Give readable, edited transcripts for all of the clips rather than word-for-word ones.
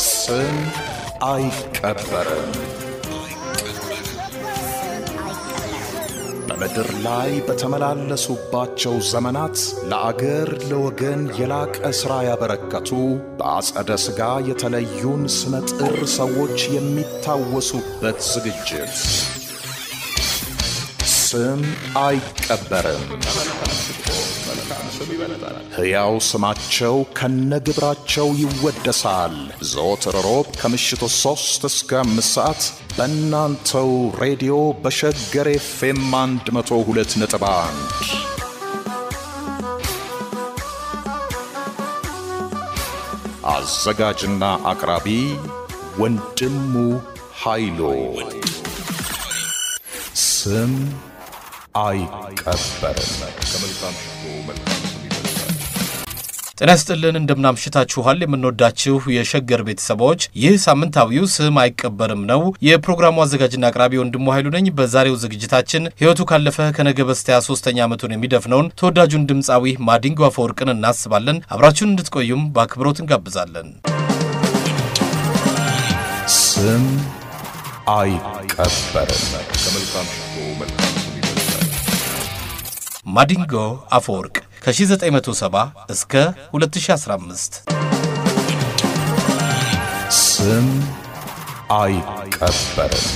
ስም አይቀበርም በምድር ላይ በተመላለሱባቸው ዘመናት ለአገር ለወገን የላቀ ሥራ ያበረከቱ በአጸደ ሥጋ የተለዩን ስመጥር ሰዎች የሚታወሱበት ዝግጅት ስም አይቀበርም ሕያው ስማቸው ከነግብራቸው ይወደሳል ዘወትር ሮብ ከምሽቱ 3 እስከ 5 ሰዓት በእናንተው ሬዲዮ በሸገር ኤፍኤም 102.1 አዘጋጅና አቅራቢ ወንድሙ ኃይሉ ስም አይቀበርም ጤና ይስጥልን እንደምናምሽታችኋል የምንወዳችሁ የሸገር ቤተሰቦች ይህ ሳምንታዊው ስም አይቀበርም ነው የፕሮግራሙ አዘጋጅና አቅራቢ ወንድሙ ኃይሉ ነኝ በዛሬው ዝግጅታችን ህይወቱ ካለፈ ከነገ በስቲያ 3ኛ ዓመቱን የሚደፍነውን ተወዳጁን ድምጻዊ ማዲንጎ አፈወርቅን እናስባለን አብራችሁን እንድትቆዩም በአክብሮት እንጋብዛለን ስም አይቀበርም ማዲንጎ አፈወርቅ ከ1970 እስከ 2015 ስም አይቀበርም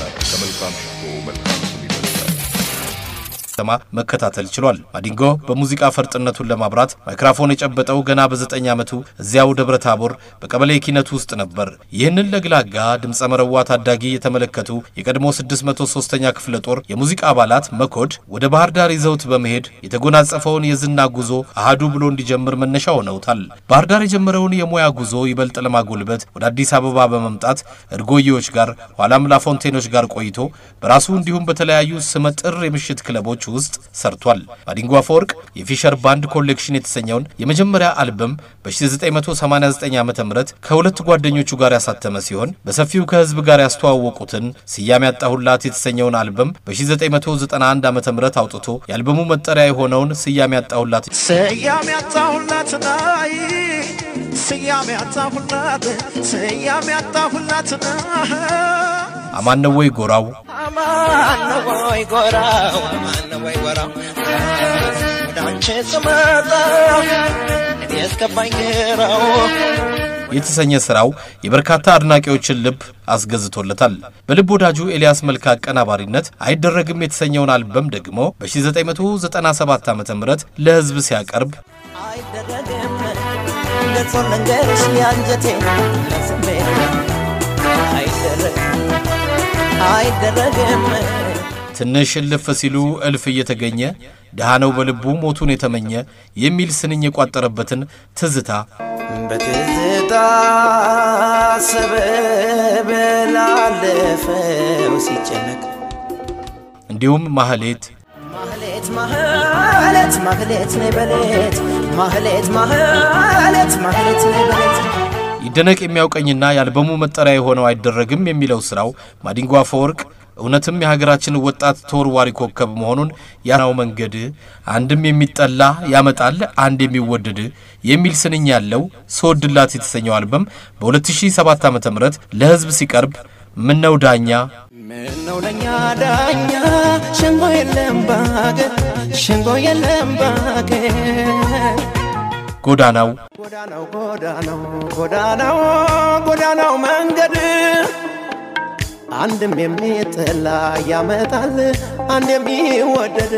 መከታተል ችሏል ማዲንጎ በሙዚቃ ፈርጥነቱን ለማብራት ማይክሮፎን የጨበጠው ገና በ9 ዓመቱ እዚያው ደብረ ታቦር በቀበሌ ኪነቱ ውስጥ ነበር ይህንን ለግላጋ ድምጸ መረዋ ታዳጊ የተመለከቱ የቀድሞ 603ኛ ክፍለ ጦር የሙዚቃ አባላት መኮድ ወደ ባህር ዳር ይዘውት በመሄድ የተጎናጸፈውን የዝና ጉዞ አሃዱ ብሎ እንዲጀምር መነሻ ሆነውታል ባህር ዳር የጀመረውን የሙያ ጉዞ ይበልጥ ለማጎልበት ወደ አዲስ አበባ በመምጣት እርጎዮች ጋር ኋላም ላፎንቴኖች ጋር ቆይቶ በራሱ እንዲሁም በተለያዩ ስመጥር የምሽት ክለቦች ውስጥ ሰርቷል ማዲንጎ አፈወርቅ የፊሸር ባንድ ኮሌክሽን የተሰኘውን የመጀመሪያ አልበም በ1989 ዓመተ ምህረት ከሁለት ጓደኞቹ ጋር ያሳተመ ሲሆን በሰፊው ከህዝብ ጋር ያስተዋወቁትን ስያሜ ያጣሁላት የተሰኘውን አልበም በ1991 ዓመተ ምህረት አውጥቶ የአልበሙ መጠሪያ የሆነውን ስያሜ ያጣሁላት አማነወይ ጎራው ዳንቼ ስመጣ የስከባይራው የተሰኘ ስራው የበርካታ አድናቂዎችን ልብ አስገዝቶለታል በልብ ወዳጁ ኤልያስ መልካ አቀናባሪነት አይደረግም የተሰኘውን አልበም ደግሞ በ1997 ዓመተ ምህረት ለህዝብ ሲያቀርብ አይደረግም ለጾንንገርሽ ያንጀቴ ለስሜ አይደረግም ትንሽ ልፍ ሲሉ እልፍ እየተገኘ ደሃነው በልቡ ሞቱን የተመኘ የሚል ስንኝ የቋጠረበትን ትዝታ በትዝታ ሰበብ ላለፈው ሲጨነቅ እንዲሁም ማህሌት ነበለት ማህሌት ነበለት ይደነቅ የሚያውቀኝና የአልበሙ መጠሪያ የሆነው አይደረግም የሚለው ስራው ማዲንጎ አፈወርቅ እውነትም የሀገራችን ወጣት ተወርዋሪ ኮከብ መሆኑን ያናው መንገድ አንድም የሚጠላ ያመጣል አንድ የሚወደድ የሚል ስንኝ ያለው ሶድላት የተሰኘው አልበም በ2007 ዓመተ ምህረት ለህዝብ ሲቀርብ ምነው ዳኛ ዳኛ ሸንጎ የለም ባገ ጎዳናው መንገድ አንድም የሚጠላ ያመጣል አንድ የሚወደድ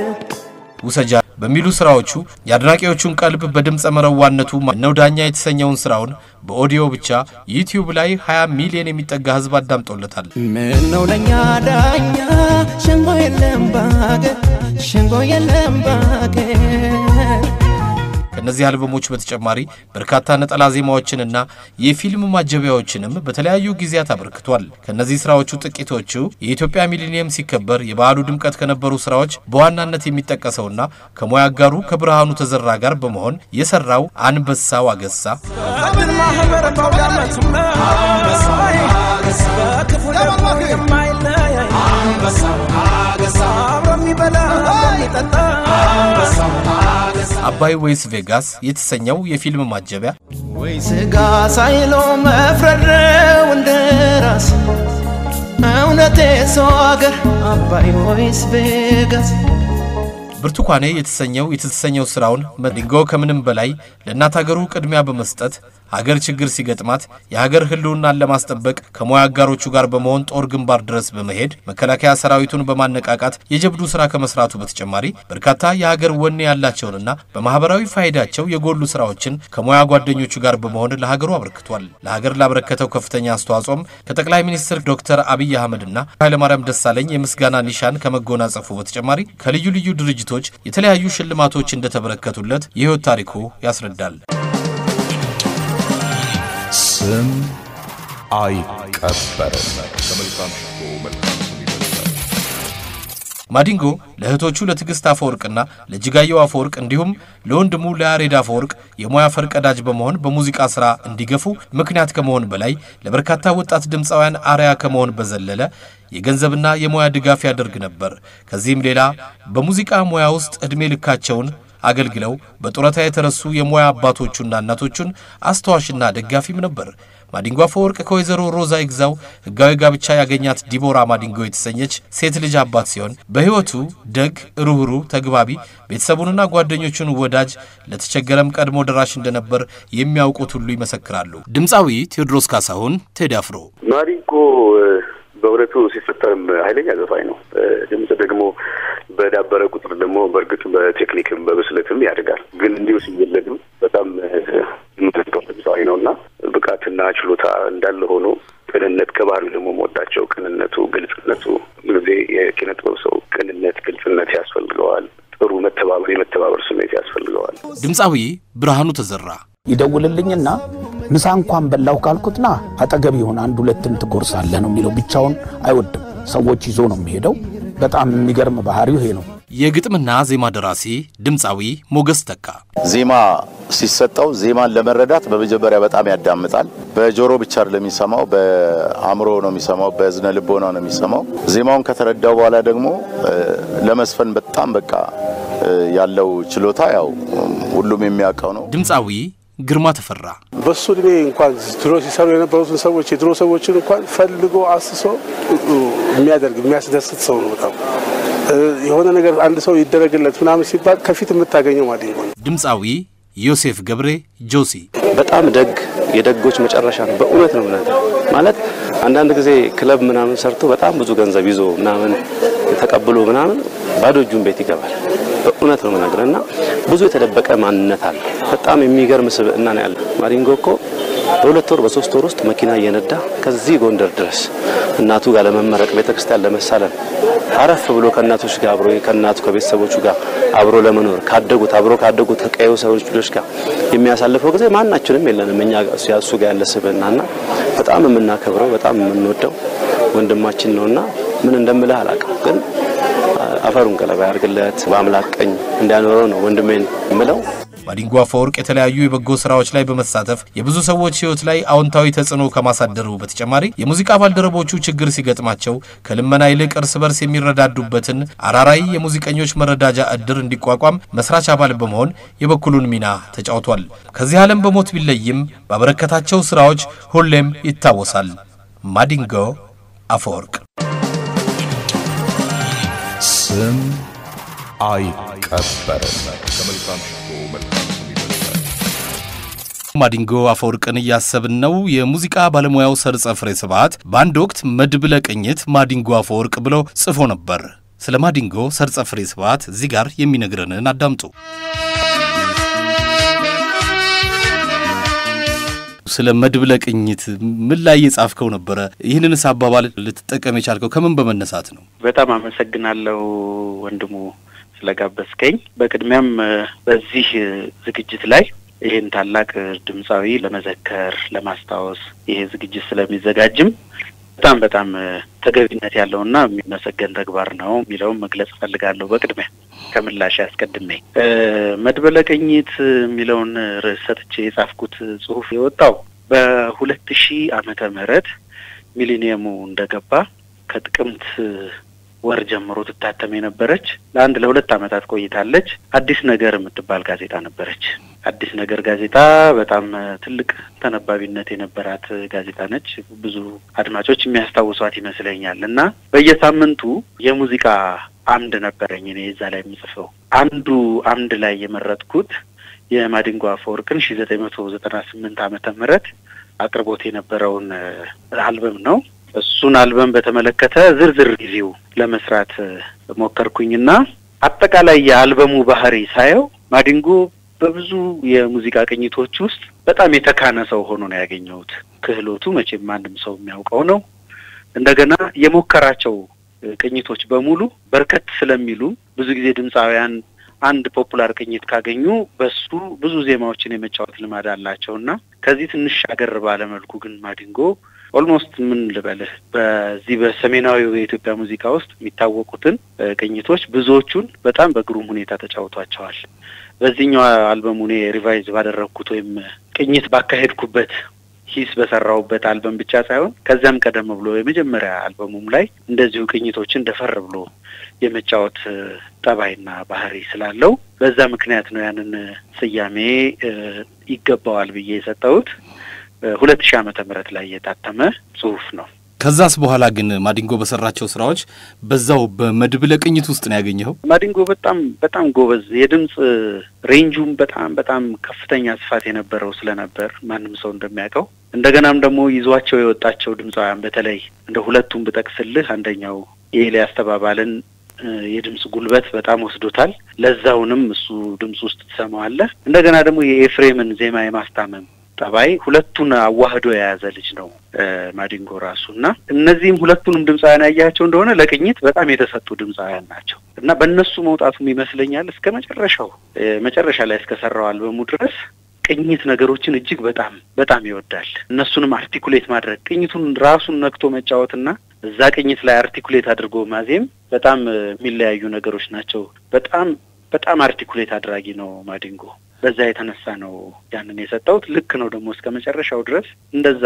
ውሰጃ በሚሉ ስራዎቹ ያድናቂዎቹን ቀልብ በድምጸ መረዋነቱ ነው ዳኛ የተሰኘውን ስራውን በኦዲዮ ብቻ ዩቲዩብ ላይ 20 ሚሊዮን የሚጠጋ ህዝብ አዳምጦለታል ምነው ለኛ ዳኛ ሸንጎ የለም ባገ ከነዚህ አልበሞች በተጨማሪ በርካታ ነጠላ ዜማዎችንና የፊልም ማጀቢያዎችንም በተለያዩ ጊዜያት አበርክቷል ከነዚህ ስራዎቹ ጥቂቶቹ የኢትዮጵያ ሚሊኒየም ሲከበር የበዓሉ ድምቀት ከነበሩ ስራዎች በዋናነት የሚጠቀሰውና ከሞያ አጋሩ ከብርሃኑ ተዘራ ጋር በመሆን የሰራው አንበሳው አገሳ በክፉ የማይለይ አንበሳው አገሳ አባይ ወይስ ቬጋስ የተሰኘው የፊልም ማጀቢያ ወይስ ጋስ አይሎ መፍረደው እንደራስ እውነቴ ሰው አገር አባይ ወይስ ቬጋስ ብርቱካኔ የተሰኘው ስራውን ማዲንጎ ከምንም በላይ ለእናት ሀገሩ ቅድሚያ በመስጠት ሀገር ችግር ሲገጥማት የሀገር ህልውናን ለማስጠበቅ ከሞያ አጋሮቹ ጋር በመሆን ጦር ግንባር ድረስ በመሄድ መከላከያ ሰራዊቱን በማነቃቃት የጀብዱ ስራ ከመስራቱ በተጨማሪ በርካታ የሀገር ወኔ ያላቸውንና በማህበራዊ ፋይዳቸው የጎሉ ስራዎችን ከሞያ ጓደኞቹ ጋር በመሆን ለሀገሩ አበርክቷል። ለሀገር ላበረከተው ከፍተኛ አስተዋጽኦም ከጠቅላይ ሚኒስትር ዶክተር አብይ አህመድና ኃይለማርያም ደሳለኝ የምስጋና ኒሻን ከመጎናጸፉ በተጨማሪ ከልዩ ልዩ ድርጅቶች የተለያዩ ሽልማቶች እንደተበረከቱለት የህይወት ታሪኩ ያስረዳል። ስም አይቀበርም። ማዲንጎ ለእህቶቹ ለትግስት አፈወርቅና ለጅጋየው አፈወርቅ እንዲሁም ለወንድሙ ለያሬድ አፈወርቅ የሞያ ፈርቀዳጅ በመሆን በሙዚቃ ስራ እንዲገፉ ምክንያት ከመሆን በላይ ለበርካታ ወጣት ድምፃውያን አርአያ ከመሆን በዘለለ የገንዘብና የሞያ ድጋፍ ያደርግ ነበር። ከዚህም ሌላ በሙዚቃ ሙያ ውስጥ እድሜ ልካቸውን አገልግለው በጡረታ የተረሱ የሞያ አባቶቹና እናቶቹን አስተዋሽና ደጋፊም ነበር። ማዲንጎ አፈወርቅ ከወይዘሮ ሮዛ ይግዛው ህጋዊ ጋብቻ ያገኛት ዲቦራ ማዲንጎ የተሰኘች ሴት ልጅ አባት ሲሆን በህይወቱ ደግ፣ ሩህሩህ፣ ተግባቢ፣ ቤተሰቡንና ጓደኞቹን ወዳጅ፣ ለተቸገረም ቀድሞ ደራሽ እንደነበር የሚያውቁት ሁሉ ይመሰክራሉ። ድምፃዊ ቴዎድሮስ ካሳሁን ቴዲ አፍሮ ማዲንጎ በእውነቱ ሲፈጠርም ኃይለኛ ዘፋኝ ነው። ድምጽ ደግሞ በዳበረ ቁጥር ደግሞ በእርግጥ በቴክኒክም በብስለትም ያድጋል። ግን እንዲሁ ሲወለድም በጣም የምትጠቀው ድምፃዊ ነውና ብቃትና ችሎታ እንዳለ ሆኖ ቅንነት ከባህሪው ደግሞ መወዳቸው ቅንነቱ፣ ግልጽነቱ ጊዜ የኪነ ጥበብ ሰው ቅንነት፣ ግልጽነት ያስፈልገዋል። ጥሩ የመተባበር ስሜት ያስፈልገዋል። ድምፃዊ ብርሃኑ ተዘራ ይደውልልኝና ምሳ እንኳን በላው ካልኩትና አጠገብ ይሆን አንድ ሁለትም ትቆርሳለህ ነው የሚለው። ብቻውን አይወድም፣ ሰዎች ይዞ ነው የሚሄደው። በጣም የሚገርም ባህሪው ይሄ ነው። የግጥምና ዜማ ደራሲ ድምፃዊ ሞገስ ተካ ዜማ ሲሰጠው ዜማን ለመረዳት በመጀመሪያ በጣም ያዳምጣል። በጆሮ ብቻ አይደለም የሚሰማው፣ በአእምሮ ነው የሚሰማው፣ በዝነ ልቦና ነው የሚሰማው። ዜማውን ከተረዳው በኋላ ደግሞ ለመስፈን በጣም በቃ ያለው ችሎታ ያው ሁሉም የሚያውቀው ነው። ድምፃዊ ግርማ ተፈራ በሱ ድሜ እንኳን ድሮ ሲሰሩ የነበሩትን ሰዎች የድሮ ሰዎችን እንኳን ፈልጎ አስሶ የሚያስደስት ሰው ነው። በጣም የሆነ ነገር አንድ ሰው ይደረግለት ምናምን ሲባል ከፊት የምታገኘው ማዲንጎ ነው። ድምፃዊ ዮሴፍ ገብሬ ጆሲ በጣም ደግ የደጎች መጨረሻ ነው። በእውነት ነው ማለት አንዳንድ ጊዜ ክለብ ምናምን ሰርቶ በጣም ብዙ ገንዘብ ይዞ ምናምን ተቀብሎ ምናምን ባዶ እጁን ቤት ይገባል። በእውነት ነው መናገርና ብዙ የተደበቀ ማንነት አለ። በጣም የሚገርም ስብዕና ነው ያለው። ማዲንጎ እኮ በሁለት ወር በሶስት ወር ውስጥ መኪና እየነዳ ከዚህ ጎንደር ድረስ እናቱ ጋር ለመመረቅ ቤተክርስቲያን ለመሳለም አረፍ ብሎ ከእናቶች ጋር አብሮ ከእናቱ ከቤተሰቦቹ ጋር አብሮ ለመኖር አብሮ ካደጉት ከቀዩ ሰዎች ልጆች ጋር የሚያሳልፈው ጊዜ ማናችንም የለንም። እኛ እሱ ጋር ያለ ስብዕናና በጣም የምናከብረው በጣም የምንወደው ወንድማችን ነውና ምን እንደምልህ አላውቅም ግን አፈሩን ቀለባ ያርግለት በአምላክ ቀኝ እንዲያኖረው ነው ወንድሜን ምለው። ማዲንጎ አፈወርቅ የተለያዩ የበጎ ስራዎች ላይ በመሳተፍ የብዙ ሰዎች ህይወት ላይ አዎንታዊ ተጽዕኖ ከማሳደሩ በተጨማሪ የሙዚቃ ባልደረቦቹ ችግር ሲገጥማቸው ከልመና ይልቅ እርስ በርስ የሚረዳዱበትን አራራይ የሙዚቀኞች መረዳጃ እድር እንዲቋቋም መስራች አባል በመሆን የበኩሉን ሚና ተጫውቷል። ከዚህ ዓለም በሞት ቢለይም ባበረከታቸው ስራዎች ሁሌም ይታወሳል። ማዲንጎ አፈወርቅ ስም አይቀበርም። ማዲንጎ አፈወርቅን እያሰብን ነው። የሙዚቃ ባለሙያው ሰርጸ ፍሬ ስብሐት በአንድ ወቅት መድብለ ቅኝት ማዲንጎ አፈወርቅ ብሎ ጽፎ ነበር። ስለ ማዲንጎ ሰርጸ ፍሬ ስብሐት እዚህ ጋር የሚነግረንን አዳምጡ። ስለ መድብለ ቅኝት ምን ላይ የጻፍከው ነበር? ይህንንስ አባባል ልትጠቀም የቻልከው ከምን በመነሳት ነው? በጣም አመሰግናለሁ ወንድሙ ስለጋበዝከኝ። በቅድሚያም በዚህ ዝግጅት ላይ ይሄን ታላቅ ድምፃዊ ለመዘከር ለማስታወስ ይሄ ዝግጅት ስለሚዘጋጅም በጣም ተገቢነት ያለውና የሚመሰገን ተግባር ነው የሚለውን መግለጽ ፈልጋለሁ። በቅድሚያ ከምላሽ ያስቀድሜ መድብለ ቅኝት የሚለውን ርዕስ ሰጥቼ የጻፍኩት ጽሁፍ የወጣው በ2000 ዓመተ ምህረት ሚሊኒየሙ እንደገባ ከጥቅምት ወር ጀምሮ ትታተም የነበረች ለአንድ ለሁለት ዓመታት ቆይታለች። አዲስ ነገር የምትባል ጋዜጣ ነበረች። አዲስ ነገር ጋዜጣ በጣም ትልቅ ተነባቢነት የነበራት ጋዜጣ ነች። ብዙ አድማጮች የሚያስታውሷት ይመስለኛል። እና በየሳምንቱ የሙዚቃ አምድ ነበረኝ እኔ እዛ ላይ የምጽፈው። አንዱ አምድ ላይ የመረጥኩት የማዲንጎ አፈወርቅን 1998 ዓመተ ምህረት አቅርቦት የነበረውን አልበም ነው። እሱን አልበም በተመለከተ ዝርዝር ሪቪው ለመስራት ሞከርኩኝና አጠቃላይ የአልበሙ ባህሪ ሳየው ማዲንጎ በብዙ የሙዚቃ ቅኝቶች ውስጥ በጣም የተካነ ሰው ሆኖ ነው ያገኘሁት። ክህሎቱ መቼም ማንም ሰው የሚያውቀው ነው። እንደገና የሞከራቸው ቅኝቶች በሙሉ በርከት ስለሚሉ ብዙ ጊዜ ድምፃውያን አንድ ፖፑላር ቅኝት ካገኙ በሱ ብዙ ዜማዎችን የመጫወት ልማድ አላቸውና ከዚህ ትንሽ አገር ባለ መልኩ ግን ማዲንጎ ኦልሞስት ምን ልበልህ በዚህ በሰሜናዊው የኢትዮጵያ ሙዚቃ ውስጥ የሚታወቁትን ቅኝቶች ብዙዎቹን በጣም በግሩም ሁኔታ ተጫውቷቸዋል። በዚህኛው አልበሙ እኔ ሪቫይዝ ባደረኩት ወይም ቅኝት ባካሄድኩበት ሂስ በሰራውበት አልበም ብቻ ሳይሆን ከዛም ቀደም ብሎ የመጀመሪያ አልበሙም ላይ እንደዚሁ ቅኝቶችን ደፈር ብሎ የመጫወት ጠባይና ባህሪ ስላለው በዛ ምክንያት ነው ያንን ስያሜ ይገባዋል ብዬ የሰጠሁት። 2000 ዓመተ ምህረት ላይ የታተመ ጽሁፍ ነው። ከዛስ በኋላ ግን ማዲንጎ በሰራቸው ስራዎች በዛው በመድብለ ቅኝት ውስጥ ነው ያገኘው። ማዲንጎ በጣም ጎበዝ የድምጽ ሬንጁም በጣም ከፍተኛ ስፋት የነበረው ስለነበር ማንም ሰው እንደሚያውቀው እንደገናም ደግሞ ይዟቸው የወጣቸው ድምጻውያን በተለይ እንደ ሁለቱም በጠቅስልህ አንደኛው የኤልያስ ተባባልን የድምጽ ጉልበት በጣም ወስዶታል። ለዛውንም እሱ ድምጽ ውስጥ ተሰማዋለህ። እንደገና ደግሞ የኤፍሬምን ዜማ የማስታመም ጠባይ ሁለቱን አዋህዶ የያዘ ልጅ ነው ማዲንጎ ራሱና እነዚህም ሁለቱንም ድምጻውያን ያያቸው እንደሆነ ለቅኝት በጣም የተሰጡ ድምጻውያን ናቸው እና በእነሱ መውጣቱም ይመስለኛል እስከ መጨረሻ ላይ እስከሰራው አልበሙ ድረስ ቅኝት ነገሮችን እጅግ በጣም ይወዳል። እነሱንም አርቲኩሌት ማድረግ ቅኝቱን ራሱን ነክቶ መጫወትና እዛ ቅኝት ላይ አርቲኩሌት አድርጎ ማዜም በጣም የሚለያዩ ነገሮች ናቸው። በጣም አርቲኩሌት አድራጊ ነው ማዲንጎ። በዛ የተነሳ ነው ያንን የሰጠሁት። ልክ ነው ደግሞ እስከ መጨረሻው ድረስ እንደዛ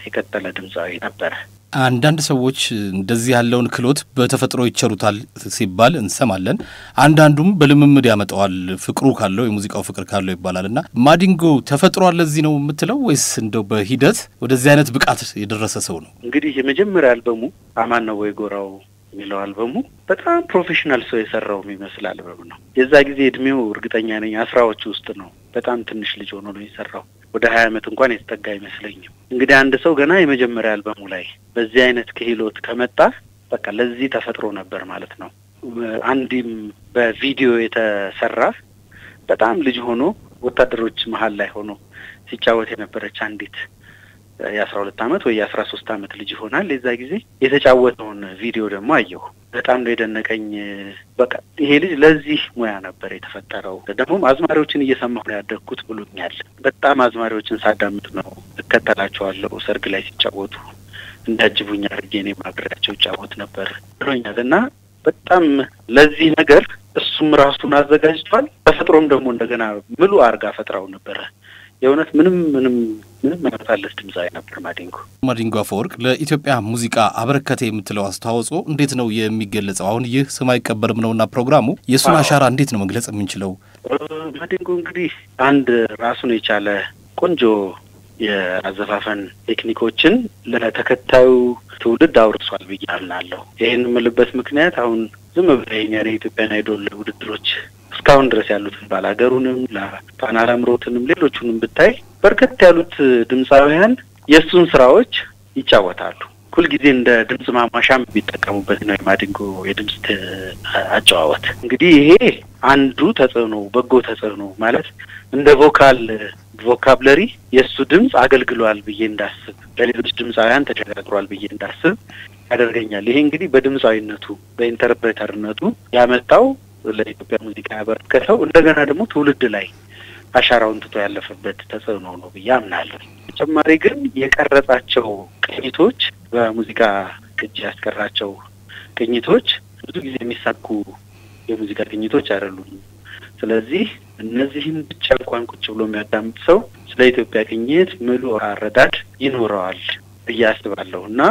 የቀጠለ ድምጻዊ ነበር። አንዳንድ ሰዎች እንደዚህ ያለውን ክሎት በተፈጥሮ ይቸሩታል ሲባል እንሰማለን። አንዳንዱም በልምምድ ያመጣዋል ፍቅሩ ካለው የሙዚቃው ፍቅር ካለው ይባላልና ማዲንጎ ተፈጥሮ ለዚህ ነው የምትለው ወይስ እንደው በሂደት ወደዚህ አይነት ብቃት የደረሰ ሰው ነው? እንግዲህ የመጀመሪያ አልበሙ አማን ነው ወይ ጎራው የሚለው አልበሙ በጣም ፕሮፌሽናል ሰው የሰራው የሚመስል አልበም ነው። የዛ ጊዜ እድሜው እርግጠኛ ነኝ 10ዎቹ ውስጥ ነው። በጣም ትንሽ ልጅ ሆኖ ነው የሰራው። ወደ 20 ዓመት እንኳን የተጠጋ አይመስለኝም። እንግዲህ አንድ ሰው ገና የመጀመሪያ አልበሙ ላይ በዚህ አይነት ክህሎት ከመጣ በቃ ለዚህ ተፈጥሮ ነበር ማለት ነው። አንድም በቪዲዮ የተሰራ በጣም ልጅ ሆኖ ወታደሮች መሃል ላይ ሆኖ ሲጫወት የነበረች አንዲት የ12 ዓመት ወይ የ13 ዓመት ልጅ ይሆናል የዛ ጊዜ የተጫወተውን ቪዲዮ ደግሞ አየሁ። በጣም ነው የደነቀኝ። በቃ ይሄ ልጅ ለዚህ ሙያ ነበር የተፈጠረው። ደግሞ አዝማሪዎችን እየሰማሁ ነው ያደግኩት ብሎኛል። በጣም አዝማሪዎችን ሳዳምጥ ነው እከተላቸዋለሁ። ሰርግ ላይ ሲጫወቱ እንዳጅቡኛ አድርጌ እኔም አብሬያቸው እጫወት ነበር ብሎኛል። እና በጣም ለዚህ ነገር እሱም ራሱን አዘጋጅቷል። ተፈጥሮም ደግሞ እንደገና ምሉ አርጋ ፈጥራው ነበር። የእውነት ምንም ያመጣለት ድምጻዊ ነበር ማዲንጎ አፈወርቅ። ለኢትዮጵያ ሙዚቃ አበረከተ የምትለው አስተዋጽኦ እንዴት ነው የሚገለጸው? አሁን ይህ ስም አይቀበርም ነውና ፕሮግራሙ የሱን አሻራ እንዴት ነው መግለጽ የምንችለው? ማዲንጎ እንግዲህ አንድ ራሱን የቻለ ቆንጆ የአዘፋፈን ቴክኒኮችን ለተከታዩ ትውልድ አውርሷል ብዬ አምናለሁ። ይሄን የምልበት ምክንያት አሁን ዝም ብለኝ የኢትዮጵያን አይዶል ውድድሮች እስካሁን ድረስ ያሉትን ባላገሩንም ለፋና ላምሮትንም ሌሎቹንም ብታይ በርከት ያሉት ድምጻውያን የሱን ስራዎች ይጫወታሉ። ሁልጊዜ እንደ ድምጽ ማሟሻም የሚጠቀሙበት ነው የማዲንጎ የድምጽ አጫዋወት። እንግዲህ ይሄ አንዱ ተጽዕኖ በጎ ተጽዕኖ ማለት እንደ ቮካብለሪ የሱ ድምጽ አገልግሏል ብዬ እንዳስብ ለሌሎች ድምጻውያን ተሸጋግሯል ብዬ እንዳስብ ያደርገኛል። ይሄ እንግዲህ በድምጻዊነቱ በኢንተርፕሬተርነቱ ያመጣው ለኢትዮጵያ ሙዚቃ ያበረከተው እንደገና ደግሞ ትውልድ ላይ አሻራውን ትቶ ያለፈበት ተጽዕኖ ነው ብዬ አምናለሁ። ተጨማሪ ግን የቀረጻቸው ቅኝቶች በሙዚቃ ቅጂ ያስቀራቸው ቅኝቶች ብዙ ጊዜ የሚሳኩ የሙዚቃ ቅኝቶች አይደሉም። ስለዚህ እነዚህን ብቻ እንኳን ቁጭ ብሎ የሚያዳምጥ ሰው ስለ ኢትዮጵያ ቅኝት ሙሉ አረዳድ ይኖረዋል ብዬ አስባለሁ እና